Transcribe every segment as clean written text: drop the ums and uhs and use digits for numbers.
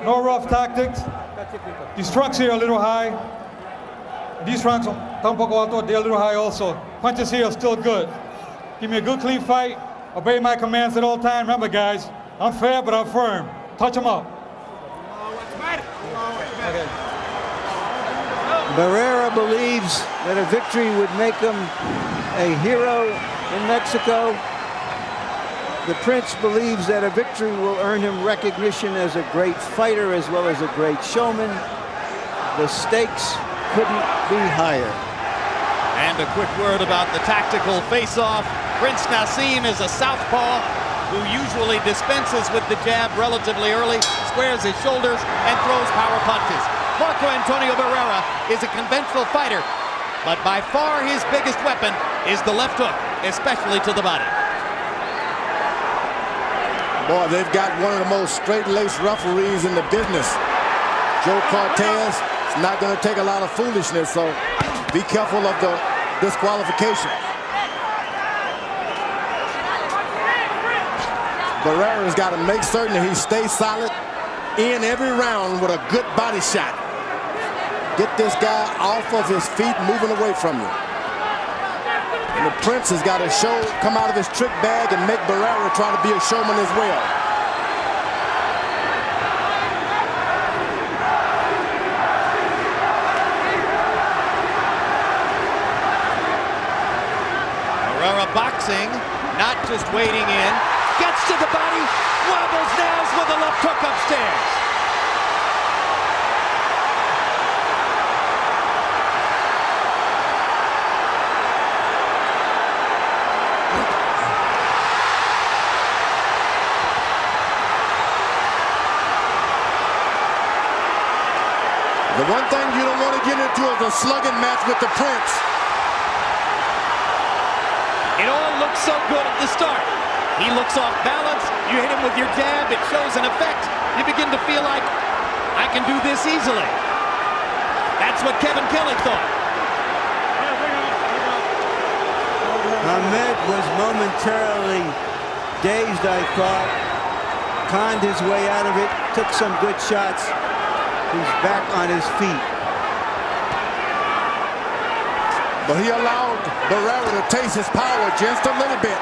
No rough tactics. These trunks here are a little high. These trunks are un poco alto, they're a little high also. Punches here are still good. Give me a good, clean fight. Obey my commands at all times. Remember, guys, I'm fair, but I'm firm. Touch them up. Barrera believes that a victory would make him a hero in Mexico. The Prince believes that a victory will earn him recognition as a great fighter as well as a great showman. The stakes couldn't be higher. And a quick word about the tactical face-off. Prince Naseem is a southpaw who usually dispenses with the jab relatively early, squares his shoulders, and throws power punches. Antonio Barrera is a conventional fighter, but by far his biggest weapon is the left hook, especially to the body. Boy, they've got one of the most straight-laced referees in the business. Joe Cortez. It's not going to take a lot of foolishness, so be careful of the disqualification. Barrera's got to make certain that he stays solid in every round with a good body shot. Get this guy off of his feet, moving away from you. And the Prince has got to come out of his trick bag and make Barrera try to be a showman as well. Barrera boxing, not just waiting in. Gets to the body, wobbles Naz with a left hook upstairs. The one thing you don't want to get into is a slugging match with the Prince. It all looks so good at the start. He looks off balance. You hit him with your jab. It shows an effect. You begin to feel like, I can do this easily. That's what Kelley thought. Amir was momentarily dazed, I thought. Conned his way out of it. Took some good shots. He's back on his feet. But he allowed Barrera to taste his power just a little bit.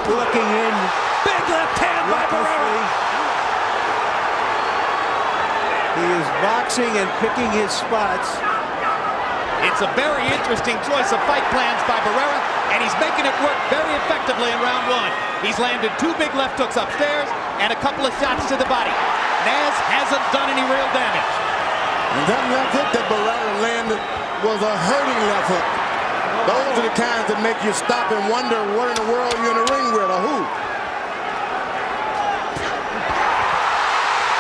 Looking in. Big left hand by Barrera. He is boxing and picking his spots. It's a very interesting choice of fight plans by Barrera, and he's making it work very effectively in round one. He's landed 2 big left hooks upstairs and a couple of shots to the body. Naz hasn't done any real damage. And that left hook that Barrera landed was a hurting left hook. Those are the kinds that make you stop and wonder what in the world you're in the ring with, or who.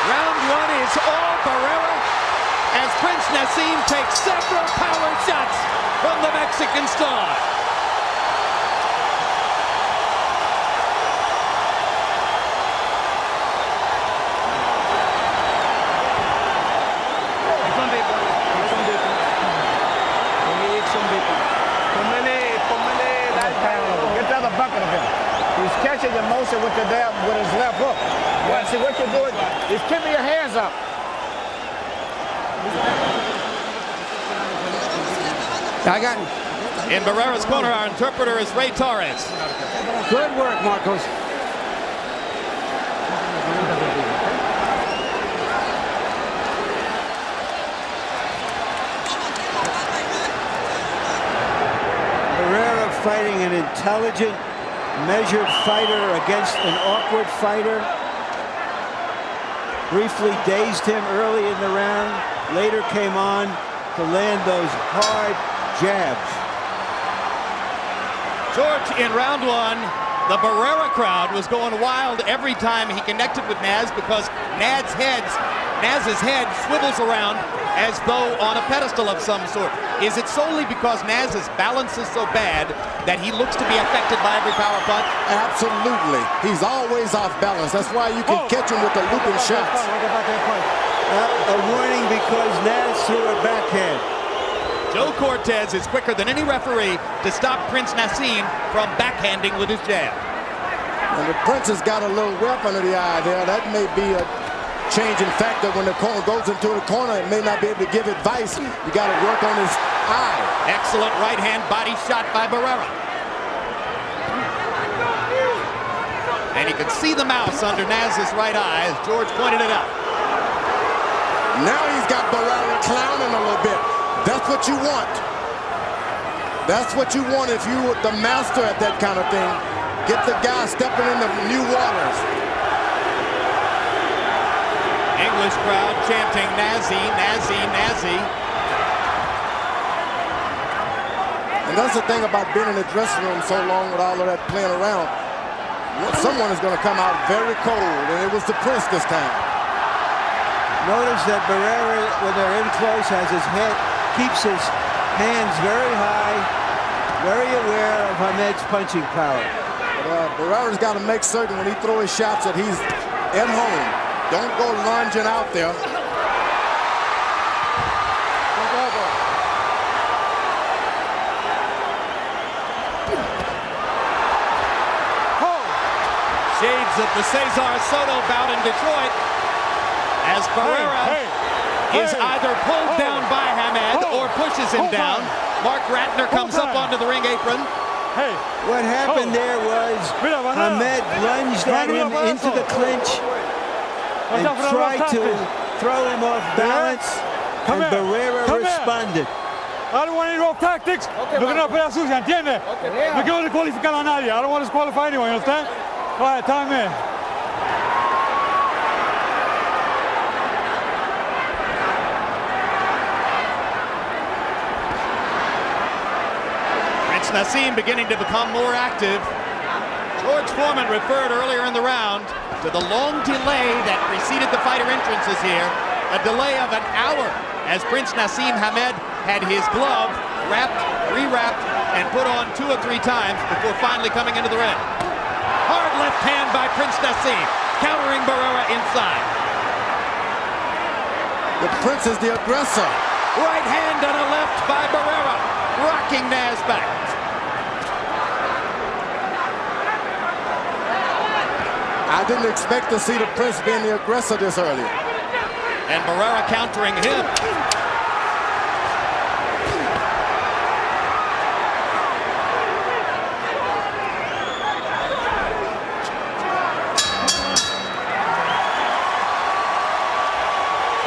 Round one is all Barrera as Prince Naseem takes several power shots from the Mexican star. Catching the motion with his left hook. Well, see what you're doing is keeping your hands up. I got him. In Barrera's corner, our interpreter is Ray Torres. Good work, Marcos. Barrera fighting an intelligent, measured fighter against an awkward fighter. Briefly dazed him early in the round, later came on to land those hard jabs. George, in round one, the Barrera crowd was going wild every time he connected with Naz because Naz's head swivels around as though on a pedestal of some sort. Is it solely because Naz's balance is so bad that he looks to be affected by every power punch? Absolutely. He's always off balance. That's why you can catch him with the looping shots. A warning because Naz threw a backhand. Joe Cortez is quicker than any referee to stop Prince Naseem from backhanding with his jab. And the Prince has got a little whelp under the eye there. That may be a changing factor when the corner goes into the corner. It may not be able to give advice. You got to work on his eye. Excellent right hand body shot by Barrera. And you can see the mouse under Naz's right eye as George pointed it out. Now he's got Barrera clowning a little bit. That's what you want. That's what you want if you were the master at that kind of thing. Get the guy stepping into new waters. English crowd chanting Nazi, Nazi, Nazi. And that's the thing about being in the dressing room so long with all of that playing around. Someone is going to come out very cold, and it was the Prince this time. Notice that Barrera, when they're in close, has his head, keeps his hands very high, very aware of Ahmed's punching power. Barrera's got to make certain when he throws his shots that he's at home. Don't go lunging out there. Shades of the Cesar Soto bout in Detroit as Barrera is either pulled down by Hamed or pushes him down. Mark Ratner comes up onto the ring apron. What happened there was Hamed lunged at him into the clinch and tried to throw him off balance, and Barrera responded. I don't want any rough tactics. Lo que no pelea sucia, ¿entiendes? No quiero descualificar a nadie. I don't want to disqualify anyone, you understand? All right, time in. Prince Naseem beginning to become more active. George Foreman referred earlier in the round to the long delay that preceded the fighter entrances here. A delay of an hour as Prince Naseem Hamed had his glove wrapped, rewrapped, and put on 2 or 3 times before finally coming into the ring. Hard left hand by Prince Naseem, countering Barrera inside. The Prince is the aggressor. Right hand and a left by Barrera, rocking Naz back. I didn't expect to see the Prince being the aggressor this early. And Barrera countering him.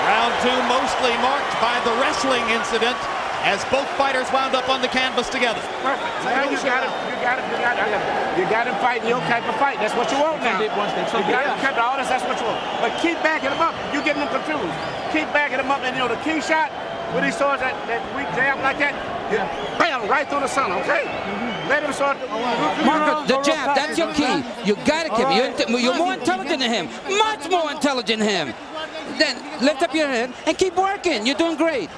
Round 2 mostly marked by the wrestling incident as both fighters wound up on the canvas together. Perfect. Now you got him fighting your type of fight. That's what you want now. You got him cut all this, that's what you want. But keep backing him up. You're getting them confused. Keep backing him up, and you know the key shot, when he starts that weak jab like that, bam, right through the center, okay? Let him start. Marco, the jab, that's your key. You got to keep it. You're more intelligent than him. Much more intelligent than him. Then lift up your head and keep working. You're doing great.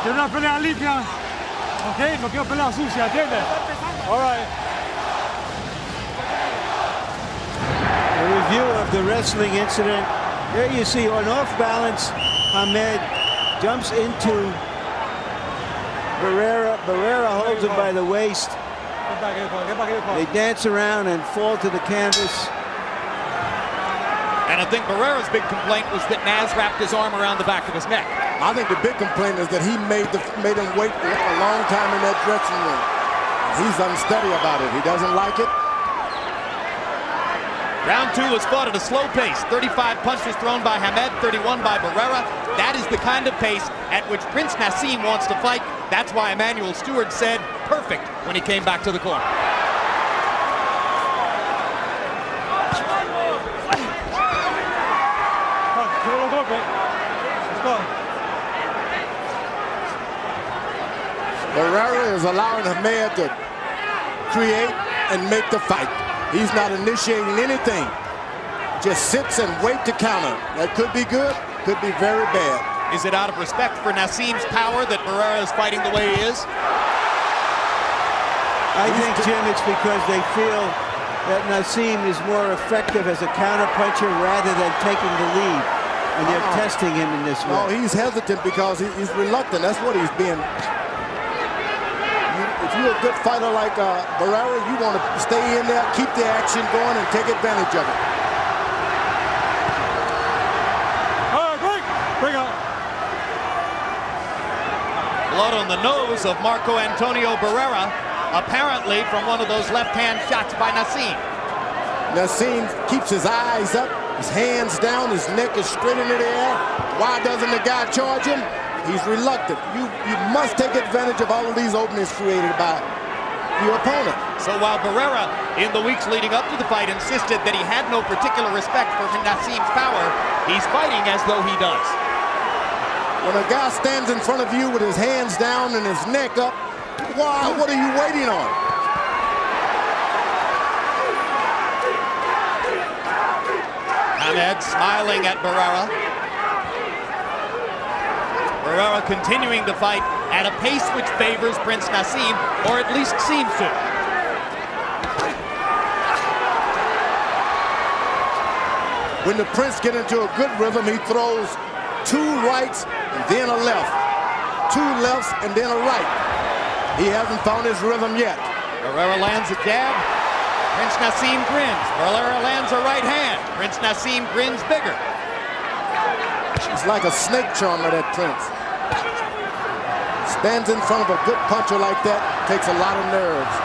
Quiero una pelea limpia, ¿ok? No quiero pelea sucia, ¿entiendes? All right. A review of the wrestling incident. There you see on off balance, Hamed jumps into Barrera. Barrera holds him by the waist. They dance around and fall to the canvas. And I think Barrera's big complaint was that Naz wrapped his arm around the back of his neck. I think the big complaint is that he made him wait a long time in that dressing room. He's unsteady about it. He doesn't like it. Round 2 was fought at a slow pace. 35 punches thrown by Hamed, 31 by Barrera. That is the kind of pace at which Prince Naseem wants to fight. That's why Emmanuel Stewart said perfect when he came back to the corner. Barrera is allowing Hamed to create and make the fight. He's not initiating anything. Just sits and waits to counter. That could be good, could be very bad. Is it out of respect for Naseem's power that Barrera is fighting the way he is? I think, Jim, it's because they feel that Naseem is more effective as a counterpuncher rather than taking the lead. And they're testing him in this way. No, he's hesitant because he's reluctant. That's what he's being. If you're a good fighter like Barrera, you want to stay in there, keep the action going, and take advantage of it. All right, great. Bring on. Blood on the nose of Marco Antonio Barrera, apparently from one of those left-hand shots by Naseem. Naseem keeps his eyes up, his hands down, his neck is straight into the air. Why doesn't the guy charge him? He's reluctant. You must take advantage of all of these openings created by your opponent. So while Barrera, in the weeks leading up to the fight, insisted that he had no particular respect for Naseem's power, he's fighting as though he does. When a guy stands in front of you with his hands down and his neck up, why? What are you waiting on? Ahmed smiling at Barrera. Barrera continuing to fight at a pace which favors Prince Naseem, or at least seems to. When the Prince gets into a good rhythm, he throws 2 rights and then a left. 2 lefts and then a right. He hasn't found his rhythm yet. Barrera lands a jab. Prince Naseem grins. Barrera lands a right hand. Prince Naseem grins bigger. He's like a snake charmer, that Prince. Stands in front of a good puncher like that, takes a lot of nerves.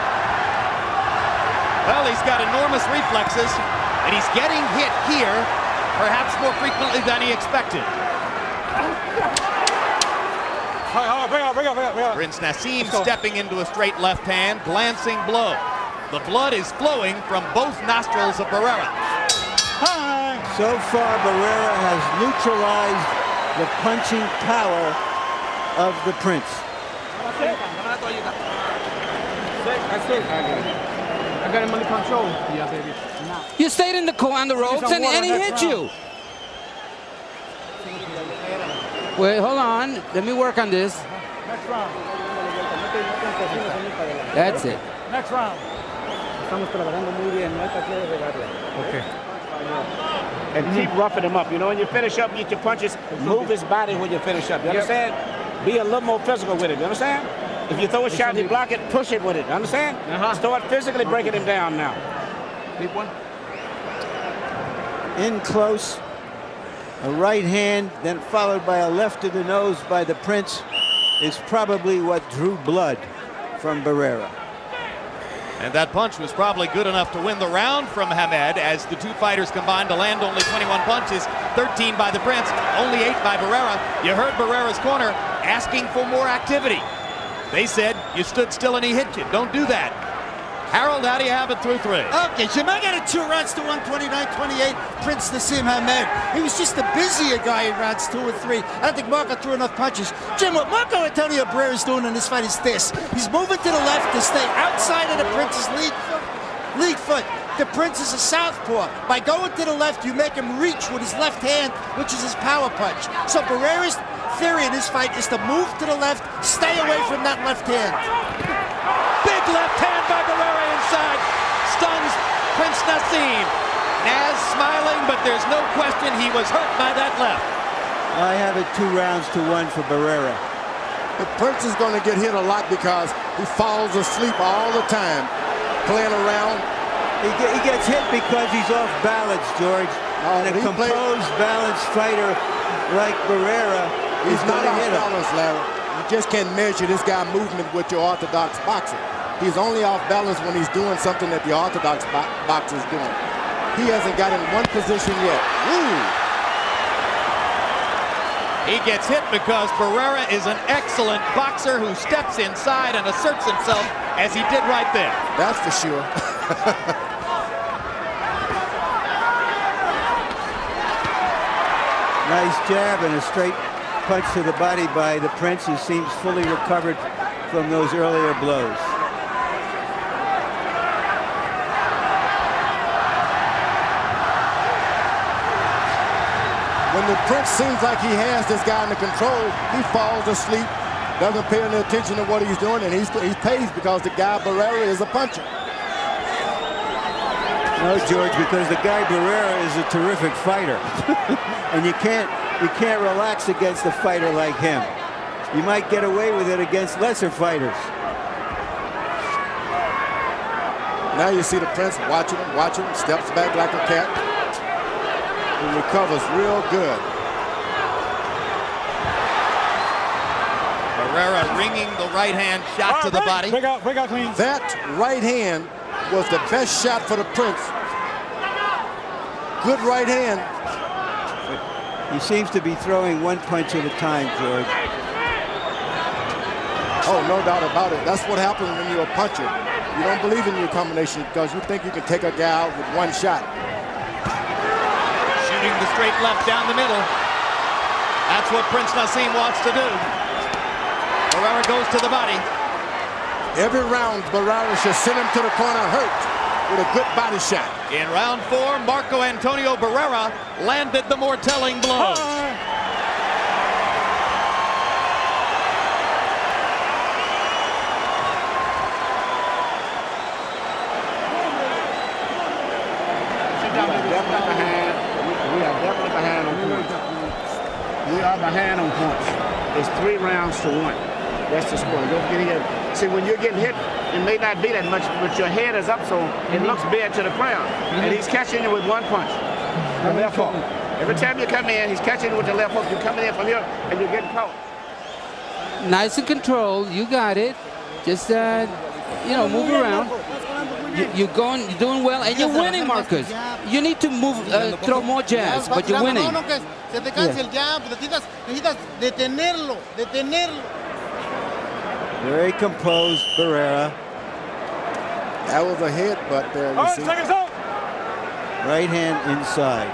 Well, he's got enormous reflexes, and he's getting hit here, perhaps more frequently than he expected. Bring on. Prince Naseem stepping into a straight left hand, glancing blow. The blood is flowing from both nostrils of Barrera. So far, Barrera has neutralized the punching power of the Prince. I got him under control. Yeah, baby. You stayed in the on the ropes and he hit you. Wait, hold on. Let me work on this. Next round. That's it. Next round. Okay. And keep roughing him up. You know, when you finish up, get your punches, move his body when you finish up. You understand? Be a little more physical with it. You understand? If you throw a shot and you block it, push it with it. You understand? Start physically breaking him down now. Deep one. In close, a right hand, then followed by a left to the nose by the Prince, is probably what drew blood from Barrera. And that punch was probably good enough to win the round from Hamed, as the 2 fighters combined to land only 21 punches, 13 by the Prince, only 8 by Barrera. You heard Barrera's corner asking for more activity. They said, you stood still and he hit you. Don't do that. Harold, how do you have it through 3? Okay, Jim, I got a 2 rounds to 129-28. Prince Naseem Hamed. He was just a busier guy in rounds 2 and 3. I don't think Marco threw enough punches. Jim, what Marco Antonio Barrera is doing in this fight is this. He's moving to the left to stay outside of the Prince's lead foot. The Prince is a southpaw. By going to the left, you make him reach with his left hand, which is his power punch. So Barrera's theory in this fight is to move to the left, stay away from that left hand. Big left hand by Barrera inside. Stuns Prince Naseem. Naz smiling, but there's no question he was hurt by that left. I have it 2 rounds to 1 for Barrera. The Prince is going to get hit a lot because he falls asleep all the time, playing around. He gets hit because he's off balance, George. And a composed, balanced fighter like Barrera He's not off balance, Larry. You just can't measure this guy's movement with your orthodox boxer. He's only off balance when he's doing something that the orthodox boxer is doing. He hasn't got in one position yet. Woo! He gets hit because Barrera is an excellent boxer who steps inside and asserts himself, as he did right there. That's for sure. Nice jab and a straight punch to the body by the Prince, who seems fully recovered from those earlier blows. When the Prince seems like he has this guy under control, he falls asleep, doesn't pay any attention to what he's doing, and he's pays because the guy Barrera is a puncher. No, George, because the guy Barrera is a terrific fighter, and you can't relax against a fighter like him. You might get away with it against lesser fighters. Now you see the Prince watching him, steps back like a cat. He recovers real good. Barrera ringing the right hand shot to the body. Break out clean. That right hand was the best shot for the Prince. Good right hand. He seems to be throwing one punch at a time, George. Oh, no doubt about it. That's what happens when you're a puncher. You don't believe in your combination because you think you can take a guy out with one shot. Shooting the straight left down the middle. That's what Prince Naseem wants to do. Barrera goes to the body. Every round, Barrera should send him to the corner hurt with a good body shot. In round 4, Marco Antonio Barrera landed the more telling blows. We are definitely behind on points. We are behind on points. It's 3 rounds to 1. That's the score. Don't get here. See, when you're getting hit, it may not be that much, but your head is up, so it looks bad to the crowd. And he's catching you with 1 punch. The left hook. Every time you come in, he's catching you with the left hook. You're coming in from here, and you're getting caught. Nice and controlled. You got it. Just, you know, move around. You're doing well, and you're winning, Marcus. You need to move, throw more jabs, but you're winning. Very composed, Barrera. That was a headbutt there, you see. Right hand inside.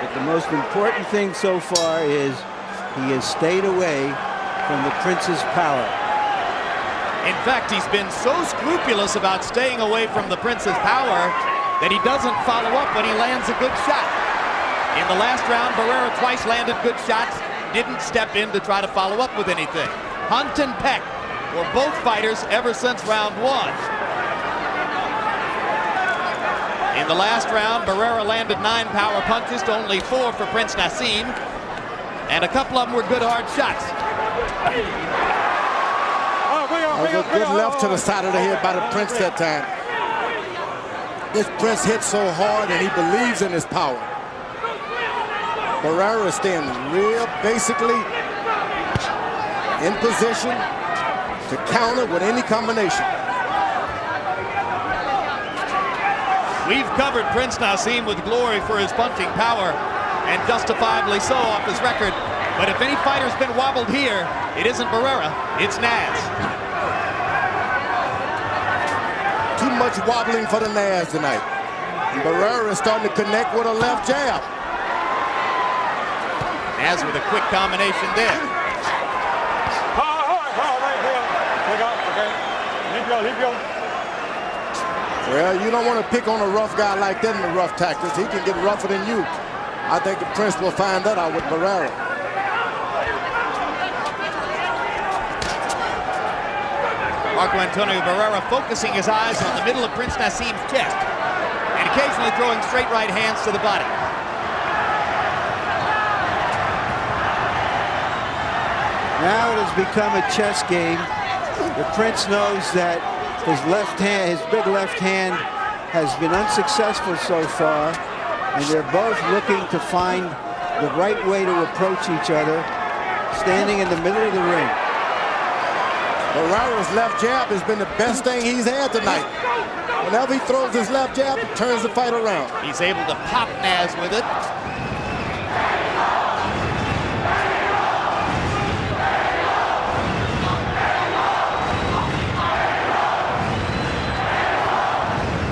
But the most important thing so far is he has stayed away from the Prince's power. In fact, he's been so scrupulous about staying away from the Prince's power that he doesn't follow up when he lands a good shot. In the last round, Barrera twice landed good shots, didn't step in to try to follow up with anything. Hunt and peck for both fighters ever since round 1. In the last round, Barrera landed 9 power punches to only 4 for Prince Naseem, and a couple of them were good hard shots. That was a good left to the side of the head by the Prince that time. This Prince hits so hard and he believes in his power. Barrera is staying real basically in position to counter with any combination. We've covered Prince Naseem with glory for his punching power, and justifiably so off his record. But if any fighter's been wobbled here, it isn't Barrera, it's Naz. Too much wobbling for the Naz tonight. And Barrera is starting to connect with a left jab. Naz with a quick combination there. Well, you don't want to pick on a rough guy like that in the rough tactics. He can get rougher than you. I think the Prince will find that out with Barrera. Marco Antonio Barrera focusing his eyes on the middle of Prince Naseem's chest and occasionally throwing straight right hands to the body. Now it has become a chess game. The Prince knows that his left hand, his big left hand, has been unsuccessful so far, and they're both looking to find the right way to approach each other, standing in the middle of the ring. Barrera's left jab has been the best thing he's had tonight. Whenever he throws his left jab, it turns the fight around. He's able to pop Naz with it.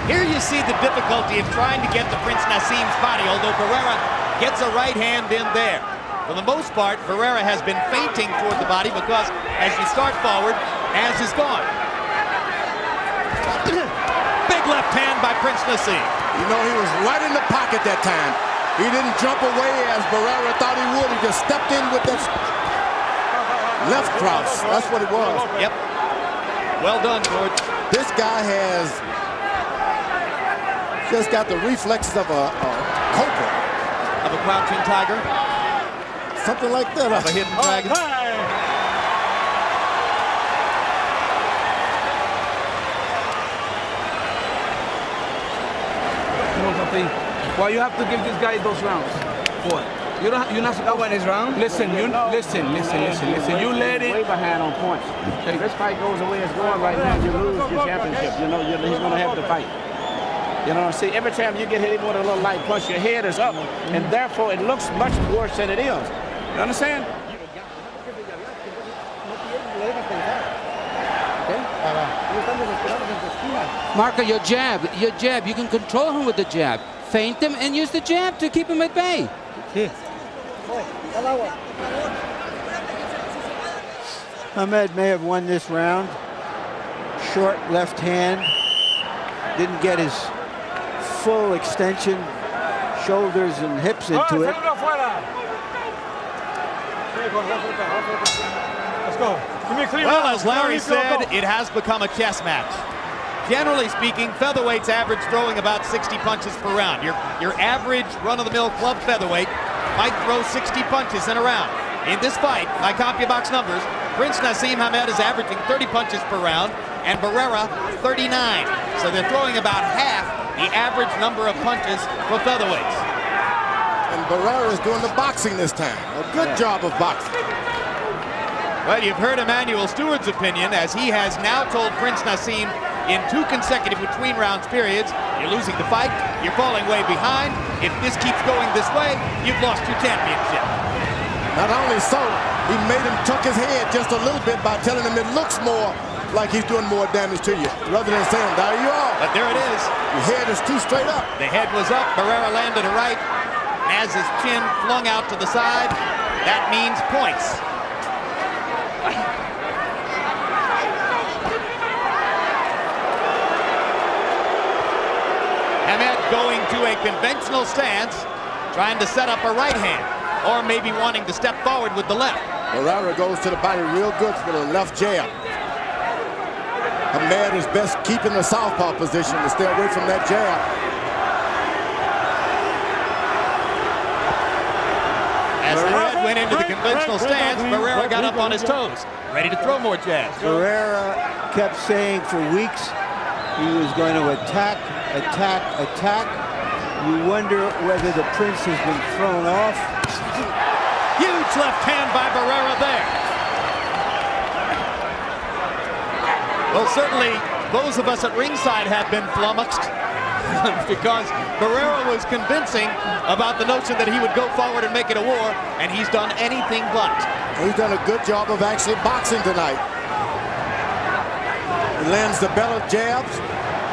Here you see the difficulty of trying to get to Prince Naseem's body, although Barrera gets a right hand in there. For the most part, Barrera has been feinting toward the body because as you start forward, Naz is gone. Big left hand by Prince Naseem. You know, he was right in the pocket that time. He didn't jump away as Barrera thought he would. He just stepped in with that left cross. That's what it was. Yep. Well done, George. This guy has just got the reflexes of a cobra. Of a crouching tiger. Something like that. Of a hidden dragon. You know something? Well, you have to give this guy those rounds. What? You're not supposed to. His round? Listen, listen. You let it. Way behind on points. If this fight goes the way it's going right now, you lose your championship. You know, he's going to have to fight. You know, see, every time you get hit with a little light punch, your head is up, and therefore it looks much worse than it is. You understand? Marco, your jab, you can control him with the jab. Feint him and use the jab to keep him at bay. Ahmed may have won this round. Short left hand. Didn't get his full extension, shoulders and hips into it. Let's go. Give me a clean Well, round. as Larry said, it has become a chess match. Generally speaking, featherweights average throwing about 60 punches per round. Your average run-of-the-mill club featherweight might throw 60 punches in a round. In this fight, by CompuBox numbers, Prince Naseem Hamed is averaging 30 punches per round, and Barrera 39. So they're throwing about half the average number of punches for featherweights. And Barrera is doing the boxing this time. A good job of boxing. Well, you've heard Emmanuel Stewart's opinion, as he has now told Prince Naseem in 2 consecutive between rounds periods, you're losing the fight, you're falling way behind. If this keeps going this way, you've lost your championship. Not only so, he made him tuck his head just a little bit by telling him it looks more like he's doing more damage to you, rather than saying, there you are. But there it is. Your head is too straight up. The head was up, Barrera landed a right. Naz's chin flung out to the side. That means points. Hamed going to a conventional stance, trying to set up a right hand, or maybe wanting to step forward with the left. Barrera goes to the body real good with a left jab. Hamed is best keeping the southpaw position to stay away from that jab. As the red went into the conventional stance, Barrera got up on his toes, ready to throw more jabs. Barrera kept saying for weeks he was going to attack. You wonder whether the Prince has been thrown off. Huge left hand by Barrera there. Well, certainly those of us at ringside have been flummoxed because Barrera was convincing about the notion that he would go forward and make it a war, and he's done anything but. He's done a good job of actually boxing tonight. He lands the better jabs,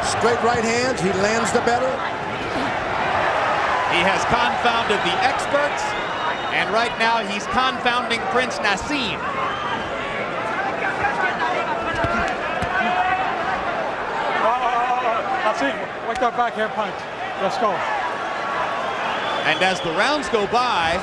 straight right hands, he lands the better. He has confounded the experts, and right now he's confounding Prince Naseem. Naseem, wake that backhand punch. Let's go. And as the rounds go by,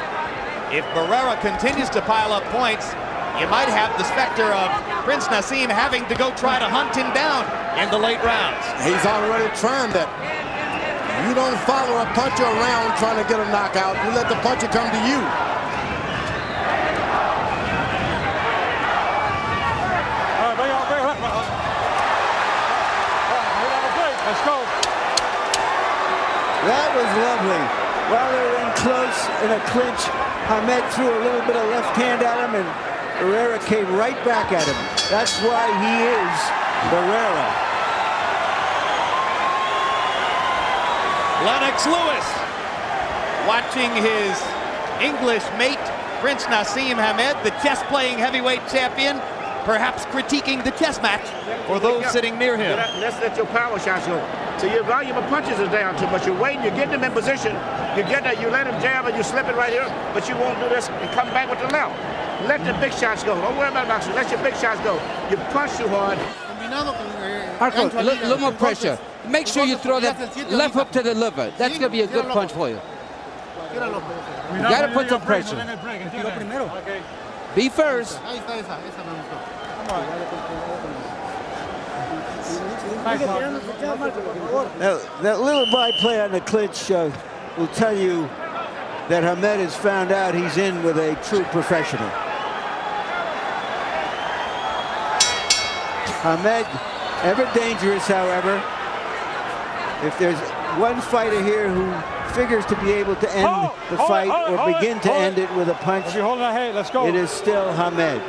if Barrera continues to pile up points, you might have the specter of Prince Naseem having to go try to hunt him down in the late rounds. He's already trying that. You don't follow a puncher around trying to get a knockout. You let the puncher come to you. Let's go. That was lovely. While they were in close in a clinch, Hamed threw a little bit of left hand at him, and Barrera came right back at him. That's why he is Barrera. Lennox Lewis watching his English mate, Prince Naseem Hamed, the chess-playing heavyweight champion, perhaps critiquing the chess match for those sitting near him. Let's let your power shots go. So your volume of punches is down too much. You're waiting, you're getting them in position. You get that, you let him jab and you slip it right here, but you won't do this and come back with the left. Let the big shots go. Don't worry about boxing. Let your big shots go. You punch too hard. Marco, a little more pressure. Make sure you throw that left hook to the liver. That's going to be a good punch for you. You got to put some pressure. Be first. That little byplay on the clinch will tell you that Hamed has found out he's in with a true professional. Hamed, ever dangerous, however. If there's one fighter here who figures to be able to end the fight or begin to end it with a punch, it is still Hamed.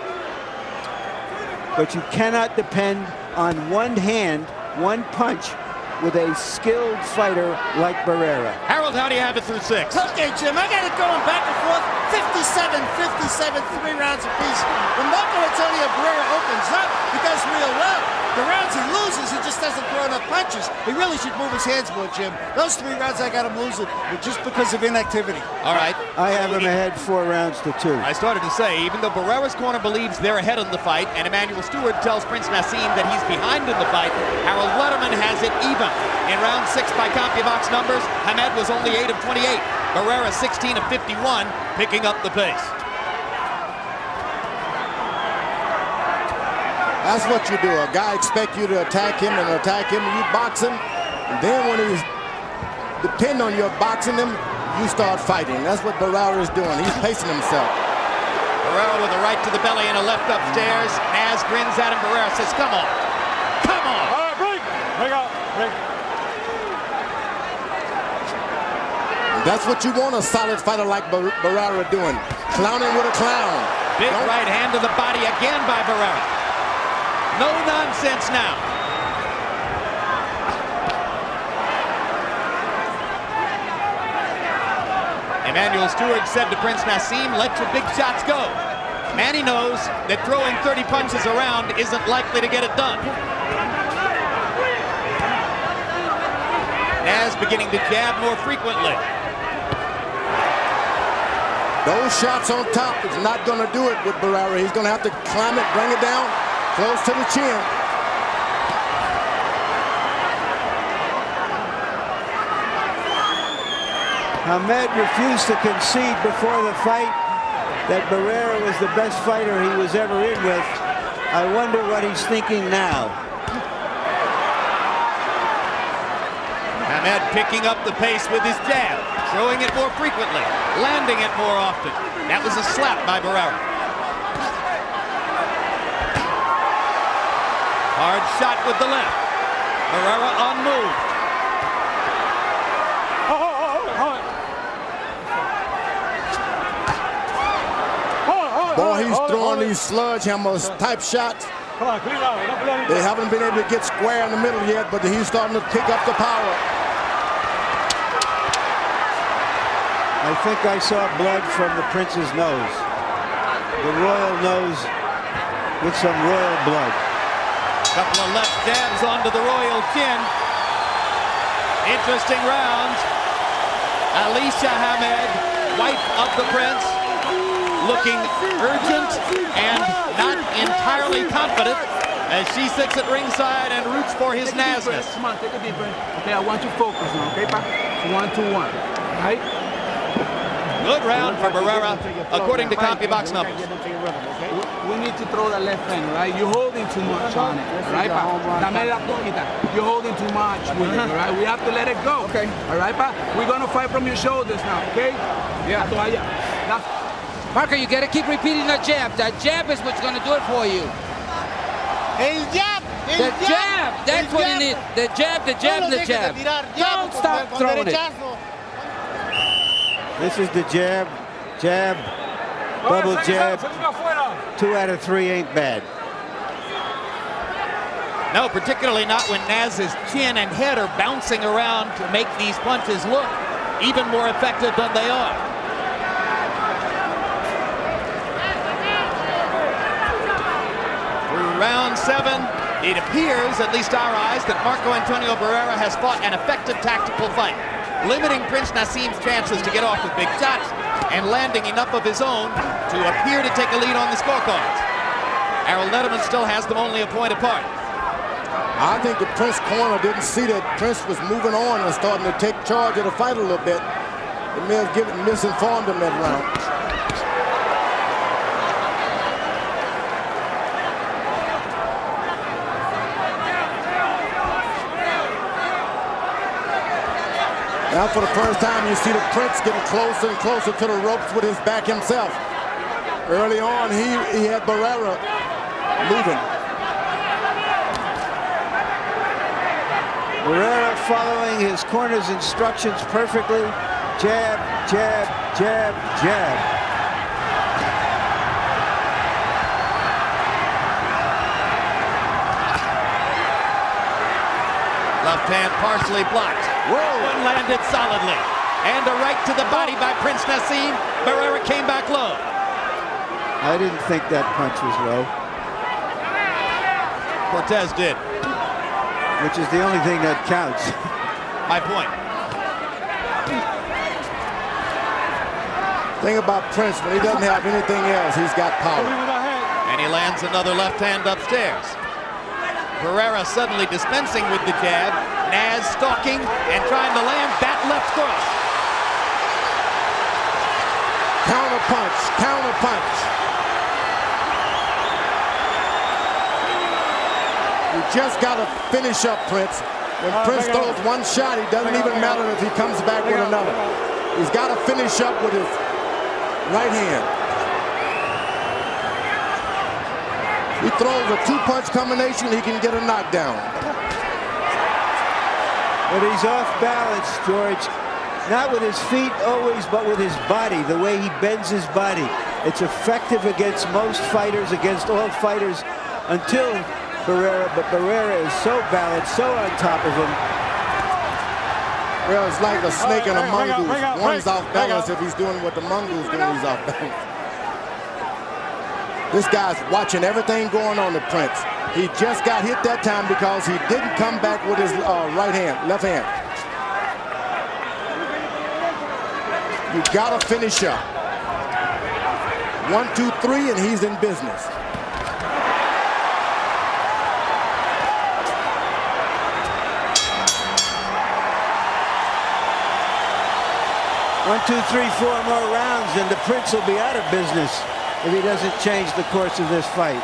But you cannot depend on one hand, one punch, with a skilled fighter like Barrera. Harold, how do you have it through 6? Okay, Jim, I got it going back and forth. 57, 3 rounds apiece. When Antonio Barrera opens up, he does real well. The rounds he loses, he just doesn't throw enough punches. He really should move his hands more, Jim. Those 3 rounds I got him losing just because of inactivity. All right. I have him ahead 4 rounds to 2. I started to say, even though Barrera's corner believes they're ahead in the fight, and Emmanuel Stewart tells Prince Naseem that he's behind in the fight, Harold Letterman has it even. In round 6 by CompuBox numbers, Hamed was only 8 of 28. Barrera 16 of 51, picking up the pace. That's what you do. A guy expects you to attack him and you box him. And then when he's depend on your boxing him, you start fighting. That's what Barrera is doing. He's pacing himself. Barrera with a right to the belly and a left upstairs. Naz grins at him. Barrera says, come on. Come on. All right, break. Break out. Break. That's what you want a solid fighter like Barrera doing. Clowning with a clown. Big right hand to the body again by Barrera. No nonsense now. Emmanuel Stewart said to Prince Naseem, let your big shots go. Manny knows that throwing 30 punches around isn't likely to get it done. Naz beginning to jab more frequently. Those shots on top is not going to do it with Barrera. He's going to have to climb it, bring it down, close to the chin. Hamed refused to concede before the fight that Barrera was the best fighter he was ever in with. I wonder what he's thinking now. Hamed picking up the pace with his jab, throwing it more frequently, landing it more often. That was a slap by Barrera. Hard shot with the left. Barrera unmoved. Boy, he's throwing these sledgehammers type shots. They haven't been able to get square in the middle yet, but he's starting to pick up the power. I think I saw blood from the Prince's nose. The royal nose with some royal blood. Couple of left jabs onto the royal chin. Interesting rounds. Alicia Hamed, wife of the Prince, looking urgent and not entirely confident as she sits at ringside and roots for his nazness. Come on, take a deep breath. Okay, I want you focused now, okay, Pa? 1-2-1, right? Good round for Barrera, according to CompuBox numbers. We need to throw that left hand, right? You're holding too much on it, right, Pa? You're holding too much with it, all right? We have to let it go. Okay. All right, Pa? We're going to fight from your shoulders now, okay? Yeah. Marco, you got to keep repeating that jab. That jab is what's going to do it for you. El jab! The jab! That's what you need. The jab, the jab, the jab. Don't stop throwing it. This is the jab, jab, double jab. 2 out of 3 ain't bad. No, particularly not when Naz's chin and head are bouncing around to make these punches look even more effective than they are. Through round 7, it appears, at least our eyes, that Marco Antonio Barrera has fought an effective tactical fight, limiting Prince Naseem's chances to get off with big shots and landing enough of his own to appear to take a lead on the scorecards. Harold Letterman still has them only a point apart. I think the Prince corner didn't see that Prince was moving on and starting to take charge of the fight a little bit. They may have misinformed him that round. Now for the first time, you see the Prince getting closer and closer to the ropes with his back himself. Early on, he had Barrera moving. Barrera following his corner's instructions perfectly. Jab, jab, jab, jab. Left hand partially blocked. Whoa! One landed solidly. And a right to the body by Prince Naseem. Barrera came back low. I didn't think that punch was low. Cortez did. Which is the only thing that counts. My point. Thing about Prince, when he doesn't have anything else, he's got power. And he lands another left hand upstairs. Barrera suddenly dispensing with the jab. Naz stalking and trying to land that left cross. Counter punch, counter punch. You just got to finish up Prince. When Prince throws one shot, it doesn't even matter if he comes back with another. He's got to finish up with his right hand. He throws a two-punch combination, he can get a knockdown. But he's off balance, George. Not with his feet always, but with his body, the way he bends his body. It's effective against most fighters, against all fighters, until Barrera, but Barrera is so balanced, so on top of him. Well, it's like a snake and a mongoose. One's off balance if he's doing what the mongoose doing, he's off balance. This guy's watching everything going on to Prince. He just got hit that time because he didn't come back with his left hand. You gotta finish up. 1, 2, 3, and he's in business. One, 2, 3, 4 more rounds, and the Prince will be out of business if he doesn't change the course of this fight.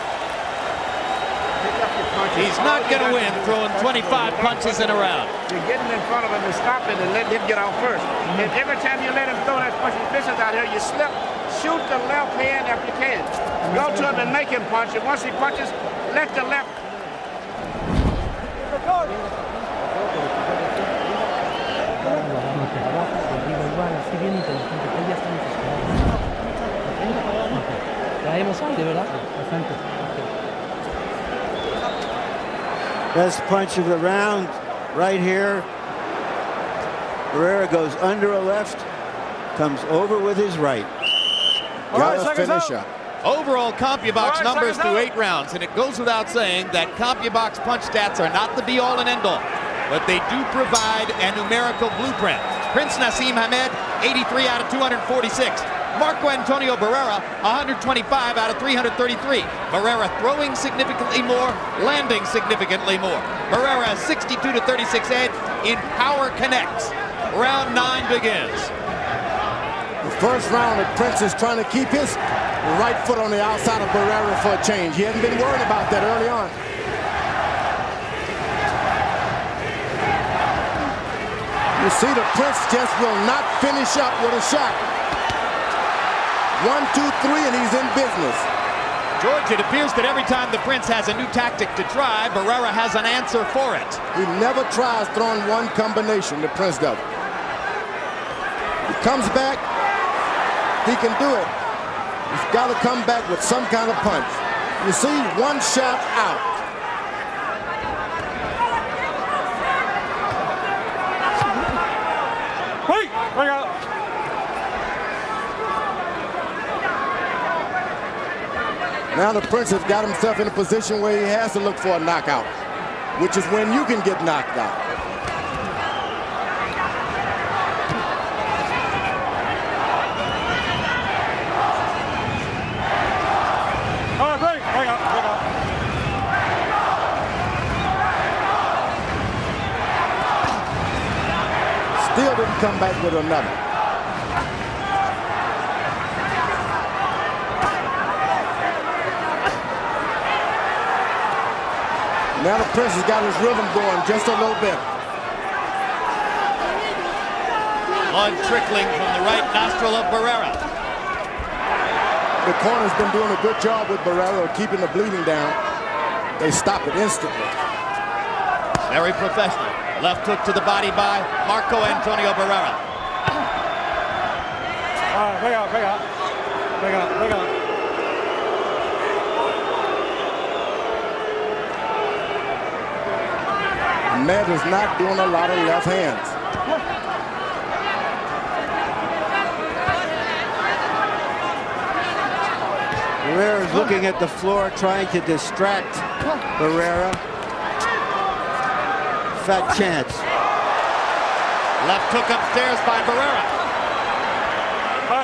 He's not going to win throwing 25 punches in a round. You're getting in front of him and stopping and letting him get out first. And every time you let him throw that punch, vicious out here, you slip, shoot the left hand if you can. Go to him and make him punch. And once he punches, let the left. Best punch of the round right here. Barrera goes under a left, comes over with his right. Gotta finish up. Overall CompuBox numbers through 8 rounds, and it goes without saying that CompuBox punch stats are not the be-all and end-all, but they do provide a numerical blueprint. Prince Naseem Hamed, 83 out of 246. Antonio Barrera, 125 out of 333. Barrera throwing significantly more, landing significantly more. Barrera 62 to 36 edge in power connects. Round 9 begins. The first round, Prince is trying to keep his right foot on the outside of Barrera for a change. He hasn't been worried about that early on. You see the Prince just will not finish up with a shot. 1, 2, 3, and he's in business. George, it appears that every time the Prince has a new tactic to try, Barrera has an answer for it. He never tries throwing one combination, the Prince does. He comes back, he can do it. He's got to come back with some kind of punch. You see, one shot out. Wait, bring out. Now the Prince has got himself in a position where he has to look for a knockout, which is when you can get knocked out. Still didn't come back with another. Now the Prince has got his rhythm going just a little bit. Blood trickling from the right nostril of Barrera. The corner's been doing a good job with Barrera of keeping the bleeding down. They stop it instantly. Very professional. Left hook to the body by Antonio Barrera. All right, break out. Ahmed is not doing a lot of left hands. Barrera is looking at the floor, trying to distract Barrera. Fat chance. Left hook upstairs by Barrera.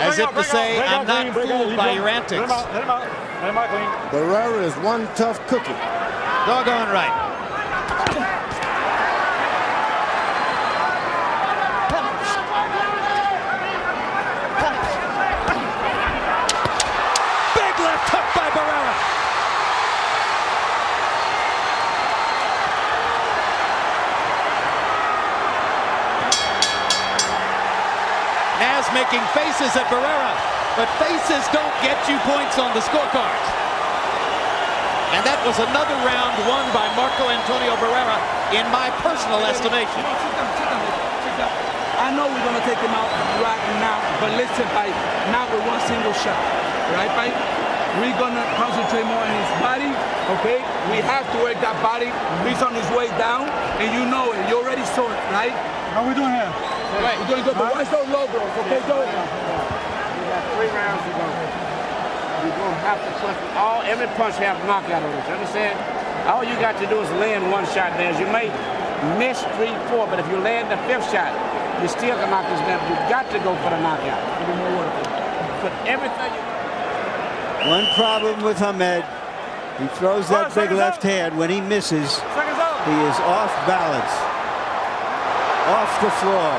As if to say, I'm not fooled by your antics. Let him out clean. Barrera is one tough cookie. Doggone right. Big left hook by Barrera. Naz making faces at Barrera, but faces don't get you points on the scorecards. And that was another round won by Antonio Barrera, in my personal estimation. I know we're going to take him out right now, but listen, not with one single shot, right, We're going to concentrate more on his body, okay? We have to work that body. He's on his way down, and you know it. You already saw it, right? How we doing here? Right. We're doing good, but watch those low blows, okay, Joe? We got 3 rounds to go. You're going to have to punch. Every punch have knockout on it. You understand? All you got to do is land one shot, man. You may miss 3, 4, but if you land the 5th shot, you still can knock this man. You got to go for the knockout. Put everything you... One problem with Ahmed, he throws that big left hand. When he misses, he is off balance, off the floor.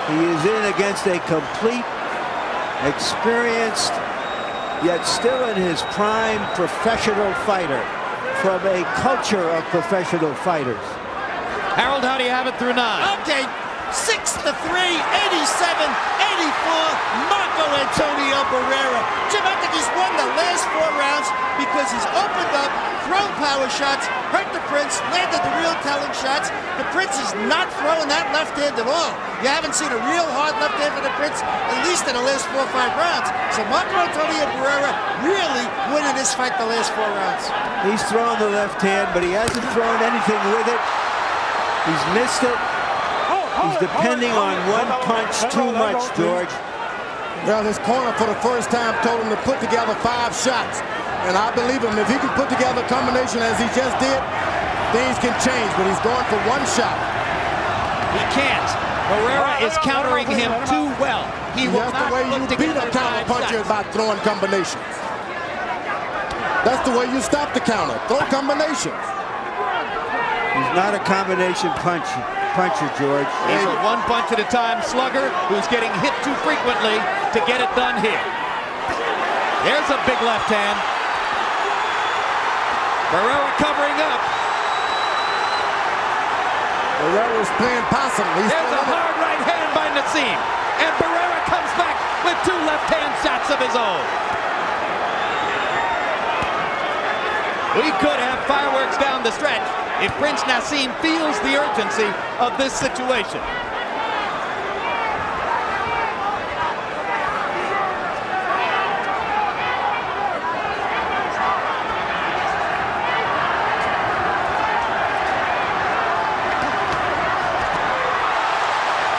He is in against a complete, experienced, yet still in his prime professional fighter from a culture of professional fighters. Harold, how do you have it through 9? Okay, 6-3, 87, 84, Antonio Barrera. Jim, I think he's won the last 4 rounds because he's opened up, thrown power shots, hurt the Prince, landed the real telling shots. The Prince is not throwing that left hand at all. You haven't seen a real hard left hand for the Prince, at least in the last 4 or 5 rounds. So Antonio Barrera really winning this fight the last 4 rounds. He's thrown the left hand, but he hasn't thrown anything with it. He's missed it. He's depending on one punch too much, George. Well, his corner for the first time told him to put together 5 shots. And I believe him. If he can put together a combination as he just did, things can change. But he's going for 1 shot. He can't. Barrera is countering him too well. He will not look to get the counter puncher by throwing combinations. That's the way you stop the counter. Throw combinations. He's not a combination puncher, George. He's a 1 punch at a time slugger who's getting hit too frequently to get it done here. There's a big left hand. Barrera covering up. Barrera's playing possum. There's a hard right hand by Naseem. And Barrera comes back with 2 left-hand shots of his own. We could have fireworks down the stretch if Prince Naseem feels the urgency of this situation.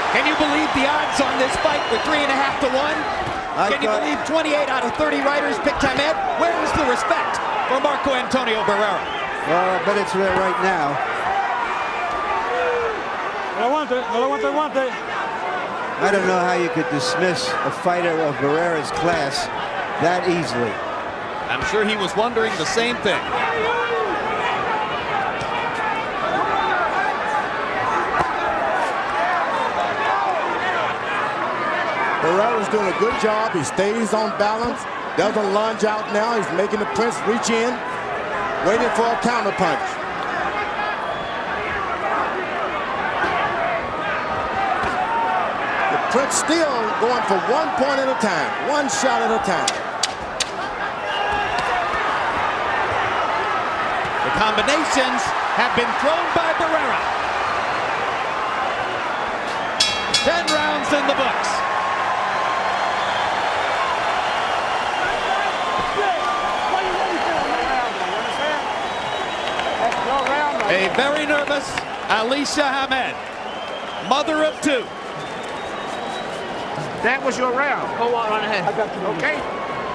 Can you believe the odds on this fight were 3.5 to 1? Can you believe 28 out of 30 writers picked Ahmed? Where is the respect for Antonio Barrera? Well, I bet it's there right now. I don't know how you could dismiss a fighter of Barrera's class that easily. I'm sure he was wondering the same thing. Barrera's doing a good job. He stays on balance. Doesn't lunge out now. He's making the Prince reach in. waiting for a counter punch. The Prince still going for 1 point at a time, 1 shot at a time. The combinations have been thrown by Barrera. 10 rounds in the books. A very nervous Alicia Hamed, mother of 2. That was your round. Go on ahead. I got you. Okay?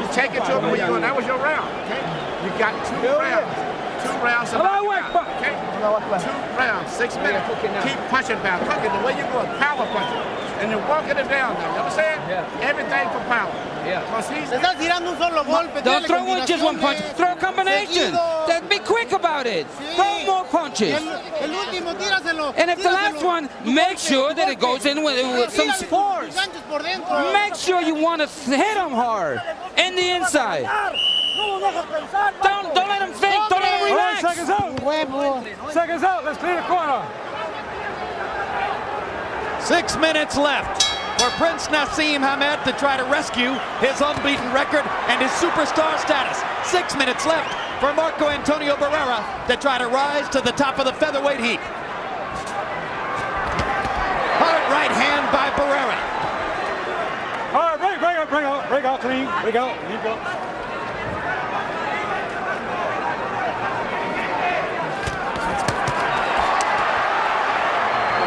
You take it to him where you're going. That was your round. Okay? You got 2 rounds. 2 rounds of knockout. Okay? 2 rounds, 6 minutes. Keep punching down. Cooking the way you go, power punching. And you're walking it down now. You understand? Yeah. Everything for power. Yeah. Don't throw just one punch. Throw a combination. Be quick about it. Throw more punches. And if the last one, make sure that it goes in with some force. Make sure you want to hit him hard in the inside. Don't let him think. Don't let him relax. Seconds out. Seconds out. Let's clear the corner. 6 minutes left for Prince Naseem Hamed to try to rescue his unbeaten record and his superstar status. 6 minutes left for Marco Antonio Barrera to try to rise to the top of the featherweight heap. Hard right hand by Barrera. All right, break out, clean, break out, leave go.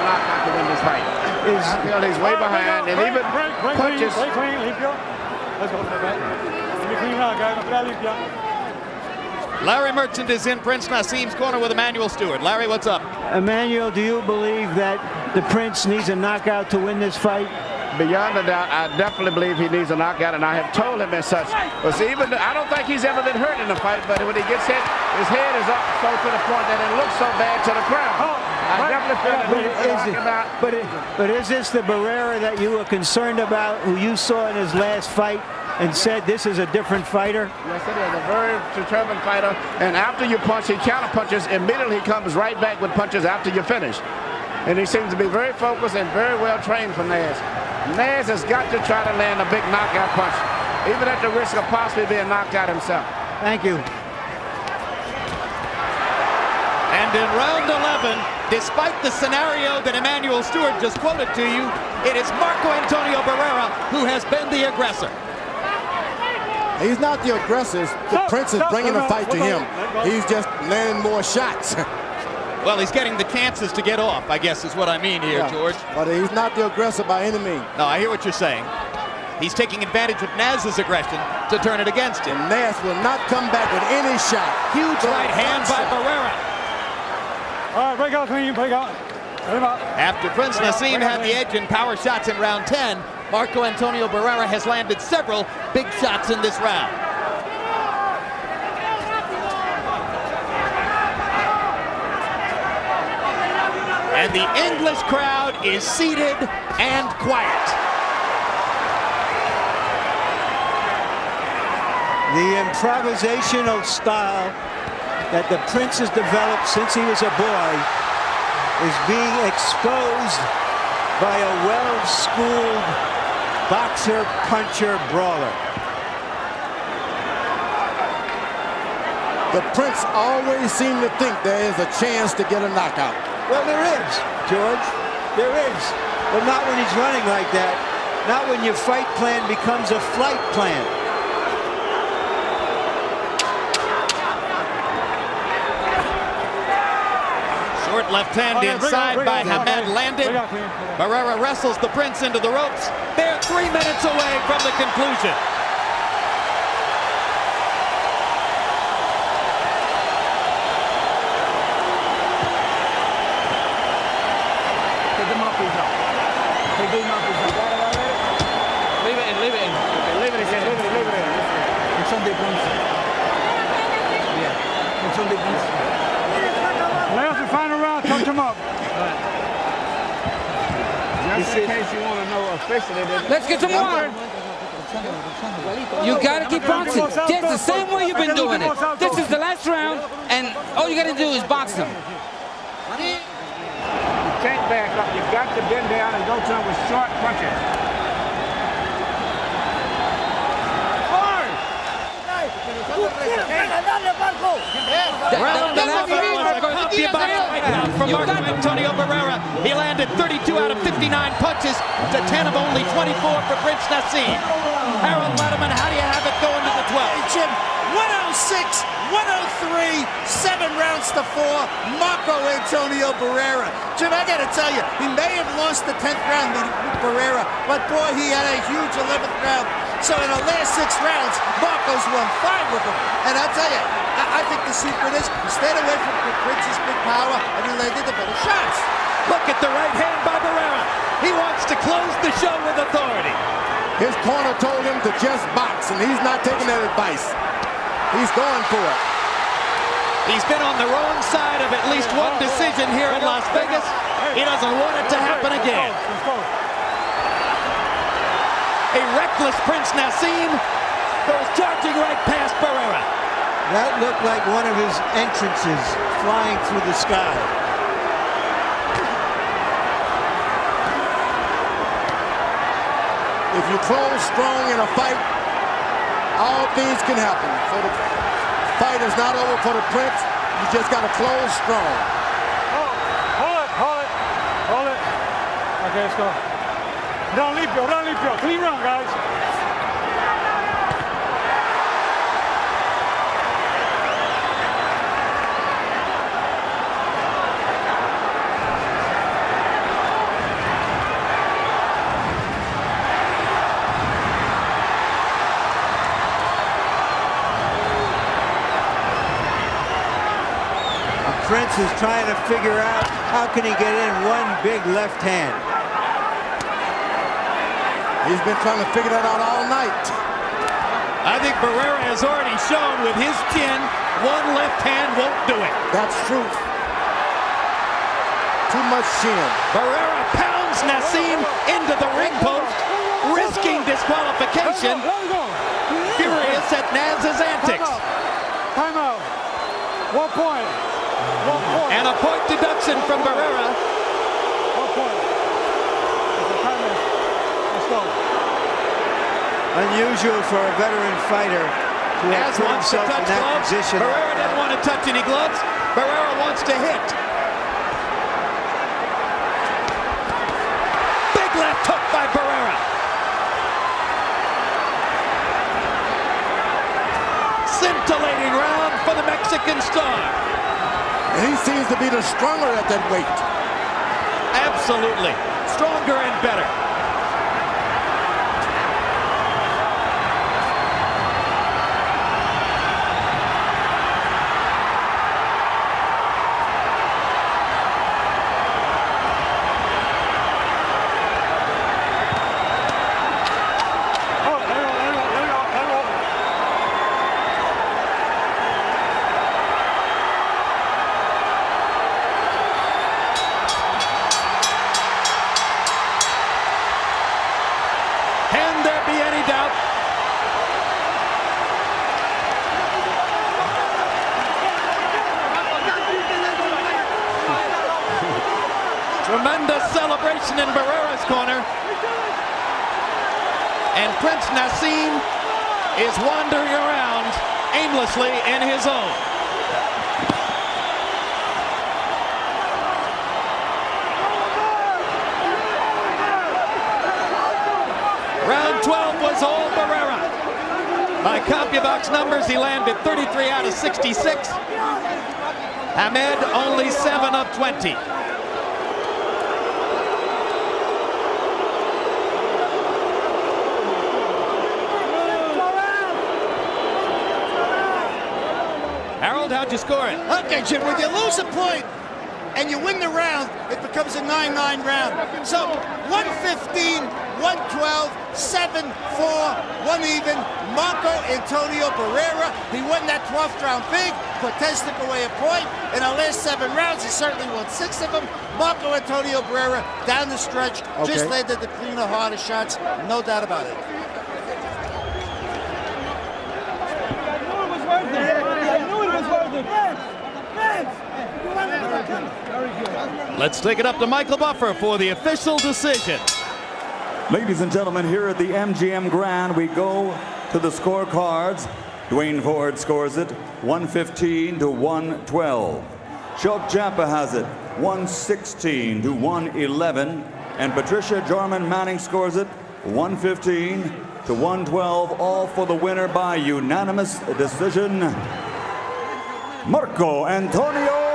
Not to win this fight. I feel he's way behind, and even punches. Break clean, leave go. Let's go for the back. Let me clean out, guys. Leave go. Larry Merchant is in Prince Naseem's corner with Emmanuel Stewart. Larry, what's up? Emmanuel, do you believe that the Prince needs a knockout to win this fight? Beyond a doubt, I definitely believe he needs a knockout, and I have told him as such. But see, even I don't think he's ever been hurt in a fight, but when he gets hit, his head is up so to the point that it looks so bad to the crowd. I definitely feel that he needs to knock him out. But is this the Barrera that you were concerned about, who you saw in his last fight and said this is a different fighter? Yes, it is. A very determined fighter. And after you punch, he counter punches. Immediately he comes right back with punches after you finish. And he seems to be very focused and very well trained for Naz. Naz has got to try to land a big knockout punch, even at the risk of possibly being knocked out himself. Thank you. And in round 11, despite the scenario that Emmanuel Stewart just quoted to you, it is Marco Antonio Barrera who has been the aggressor. He's not the aggressor. The Prince is bringing the fight to him. He's just landing more shots. Well, he's getting the chances to get off, I guess is what I mean here, George. But he's not the aggressor by any means. No, I hear what you're saying. He's taking advantage of Naz's aggression to turn it against him. And Naz will not come back with any shot. Huge right hand by Barrera. All right, break out, clean, break out. After Prince Naseem had the edge in power shots in round 10, Marco Antonio Barrera has landed several big shots in this round. And the English crowd is seated and quiet. The improvisational style that the Prince has developed since he was a boy is being exposed by a well-schooled boxer, puncher, brawler. The Prince always seemed to think there is a chance to get a knockout. Well, there is, George. There is. But not when he's running like that. Not when your fight plan becomes a flight plan. Short left hand inside by Hamed landed. Barrera wrestles the Prince into the ropes. They're 3 minutes away from the conclusion. Last and final round, touch him up. Just in case you want to know officially. Let's get some water. You got to keep bouncing. Just the same way you've been doing it. This is the last round, all you got to do is box them. You can't back up. You got to bend down and go to him with short punches. Round 11 was a copy-box fight from Antonio Barrera. He landed 32 out of 59 punches to 10 of only 24 for Prince Naseem. Harold Letterman, how do you have it going to the 12th? Hey, Jim, 106, 103, 7 rounds to 4, Marco Antonio Barrera. Jim, I got to tell you, he may have lost the 10th round with Barrera, but boy, he had a huge 11th round. So in the last 6 rounds, Marco's won 5 of them. And I'll tell you, I think the secret is he stayed away from Prince's big power and he landed the better shots. Look at the right hand by Barrera. He wants to close the show with authority. His corner told him to just box, and he's not taking that advice. He's going for it. He's been on the wrong side of at least one decision here in Las Vegas. He doesn't want it to happen again. A reckless Prince Naseem goes charging right past Barrera. That looked like one of his entrances flying through the sky. If you close strong in a fight, all things can happen. So the fight is not over for the Prince. You just got to close strong. Hold it. Okay, let's go. Run, limpio. Clean run, guys. Prince is trying to figure out how can he get in one big left hand. He's been trying to figure that out all night. I think Barrera has already shown with his chin, one left hand won't do it. That's true. Too much chin. Barrera pounds Naseem into the ring post, risking disqualification. Furious at Naz's antics. Time out. 1 point. And a point deduction from Barrera. 1 point. Let's go. Unusual for a veteran fighter to have put himself in that position. Barrera didn't want to touch any gloves. Barrera wants to hit. Big left hook by Barrera. Scintillating round for the Mexican star. And he seems to be the stronger at that weight. Absolutely. Stronger and better. Tremendous celebration in Barrera's corner. And Prince Naseem is wandering around aimlessly in his own. Round 12 was all Barrera. By CompuBox numbers, he landed 33 out of 66. Ahmed only 7 of 20. Harold, how'd you score it? Okay, Jim, when you lose a point and you win the round, it becomes a 9-9 round. So 115, 112, 7-4, 1 even. Marco Antonio Barrera, he won that 12th round big. Cortez took away a point. In our last 7 rounds, he certainly won 6 of them. Marco Antonio Barrera, down the stretch, just landed the cleaner, harder shots, no doubt about it. Let's take it up to Michael Buffer for the official decision. Ladies and gentlemen, here at the MGM Grand, we go to the scorecards. Dwayne Ford scores it 115 to 112. Shulk Jampa has it 116 to 111. And Patricia Jarman Manning scores it 115 to 112, all for the winner by unanimous decision, Marco Antonio